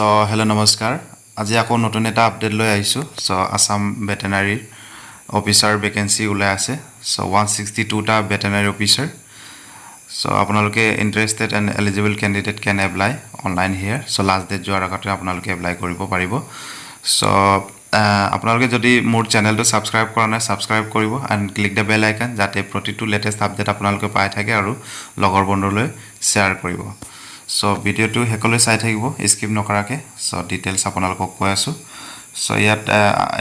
So hello namaskar. আজি আকৌ নতুন এটা আপডেট লৈ আহিছো. So Assam Veterinary officer vacancy ওলাই আছে. So 162 টা veterinary officer. So আপোনালোকে interested and eligible candidate can apply online here. So last date যোৱাৰ আগতে আপোনালোকে apply কৰিব পাৰিব. So আপোনালোকে যদি মোৰ চেনেলটো সাবস্ক্ৰাইব কৰা নাই সাবস্ক্ৰাইব কৰিব and click the bell icon যাতে প্ৰতিটো লেটেষ্ট আপডেট আপোনালোকে পাই থাকে আৰু লগৰ বন্ধুলৈ শ্বেয়াৰ কৰিব. So video to hekole sai thakibo skip nokarake. So details আপোনালোকক কৈ আছো. So yat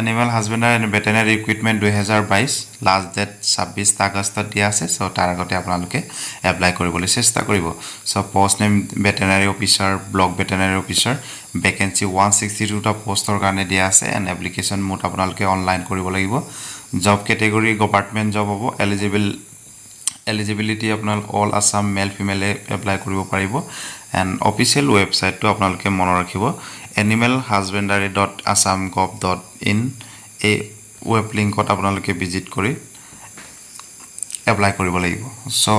animal husbandry and veterinary recruitment 2022 last date 26 August দিয়া আছে. So তাৰ আগতে আপোনালোকে এপ্লাই কৰিবলৈ চেষ্টা কৰিব. So post name veterinary officer block veterinary officer vacancy 162 টা পোষ্টৰ কাৰণে দিয়া আছে and application mode আপোনালোকে অনলাইন কৰিব লাগিব. Job category government job হ'ব eligibility আপোনাল all Assam male female apply কৰিব পাৰিব and official website to আপোনালোকে মনত ৰাখিব animalhusbandry.assam.gov.in এই web link ত আপোনালোকে visit কৰি apply কৰিব লাগিব. So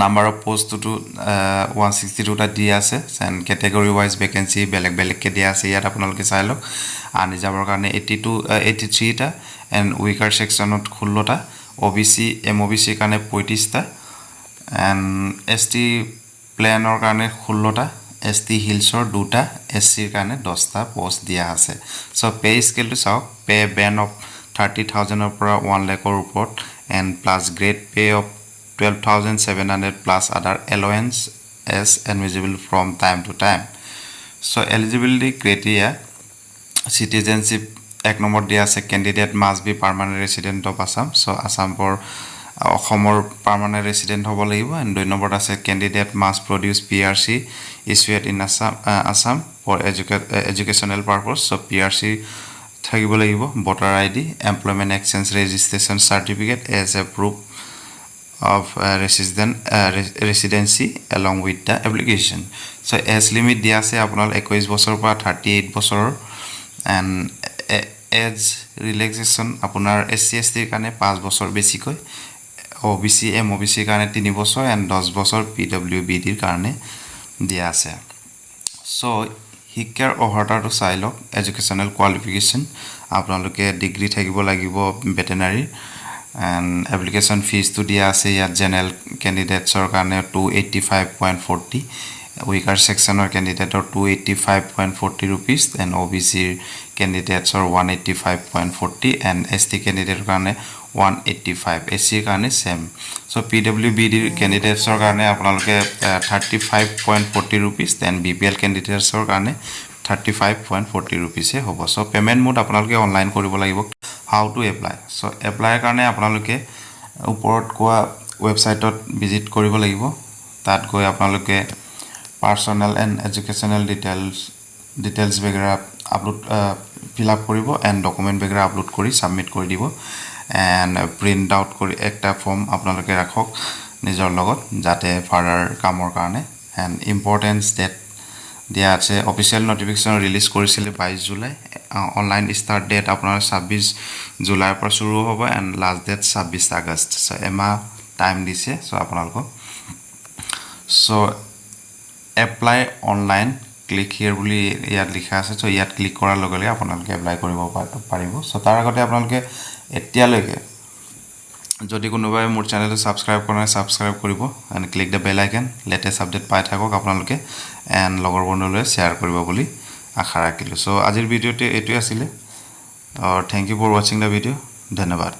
number of post to 162 টা দিয়া আছে and category wise vacancy বেলেগ কে দিয়া আছে ইয়াত আপোনালোকে চাই লওক আনি যাবৰ কাৰণে 83 টা and weaker section ত 16 টা OBC MOBC কাৰণে 35 টা and ST প্লেনৰ কাৰণে 16 টা ST হিলছৰ 2 টা SC কাৰণে 10 টা পোষ্ট দিয়া আছে. So pay scale to চাওক pay band of 30,000 ৰ পৰা 1 লাখৰ ওপৰত and plus grade pay of 12,700 plus other allowance as admissible from time to time. So eligibility criteria citizenship এক নম্বৰ দিয়া আছে candidate must be permanent resident of Assam. So Assam for অসমৰ permanent resident হ'ব লাগিব and দুই নম্বৰত আছে candidate must produce PRC issued in Assam for educational purpose. So PRC থাকিব লাগিব voter ID employment exchange registration certificate as a proof of residency along with the application. So age limit দিয়া আছে আপোনাৰ 21 বছৰৰ পৰা 38 বছৰৰ and age relaxation আপোনাৰ SC ST কাৰণে 5 বছৰ বেছিকৈ OBC MOBC কাৰণে 3 বছৰ and 10 বছৰ PWBD কাৰণে দিয়া আছে. So শিক্ষাৰ অৰ্হতাটো চাই লওক educational qualification আপোনালোকে ডিগ্ৰী থাকিব লাগিব veterinary and application fees to dia ase ya general candidates or karne 285.40 weaker section or candidate or 285.40 rupees and OBC candidates or 185.40 and ST candidate karne 185 SC karne same. So PWBD candidates or karne apnaloke 35.40 rupees then BPL candidates or karne 35.40 rupees he hobo. So payment mode apnaloke online koribo lagibo. How to apply? So apply karone আপোনালোকে ওপৰত কোৱা ওয়েবসাইটত visit কৰিব লাগিব তাত গৈ আপোনালোকে personal and educational details বেগৰা আপলোড ফিল আপ কৰিব এন্ড ডকুমেন্ট বেগৰা আপলোড কৰি সাবমিট কৰি দিব এন্ড প্ৰিন্ট আউট কৰি একটা ফৰ্ম আপোনালোকে ৰাখক নিজৰ লগত যাতে ফাৰ্দাৰ কামৰ কাৰণে এন্ড ইম্পৰ্টেন্স ডেট দিয়া আছে অফিচিয়েল নোটিফিকেশন ৰিলিজ কৰিছিল 22 জুলাই অনলাইন স্টার্ট ডেট আপনার 26 জুলাই पर शुरू होगा and last date 26 August so Emma time দিছে so আপোনালোক so apply online click here বুলি ইয়াত লিখা আছে so ইয়াত ক্লিক কৰাৰ লগে লগে আপোনালোকে এপ্লাই কৰিব পাৰিব so তাৰ আগতে আপোনালোকে এতিয়ালৈকে যদি কোনোবাই মোৰ চেনেলটো সাবস্ক্ৰাইব কৰা নাই সাবস্ক্ৰাইব কৰিব and click the bell icon latest update পাই থাকক আপোনালোকে and লগৰ বন্ধুলৈ শ্বেয়াৰ কৰিব বুলি আশা ৰাখিলো so আজিৰ ভিডিওতে এটুই আছিল আৰু thank you for watching the video ধন্যবাদ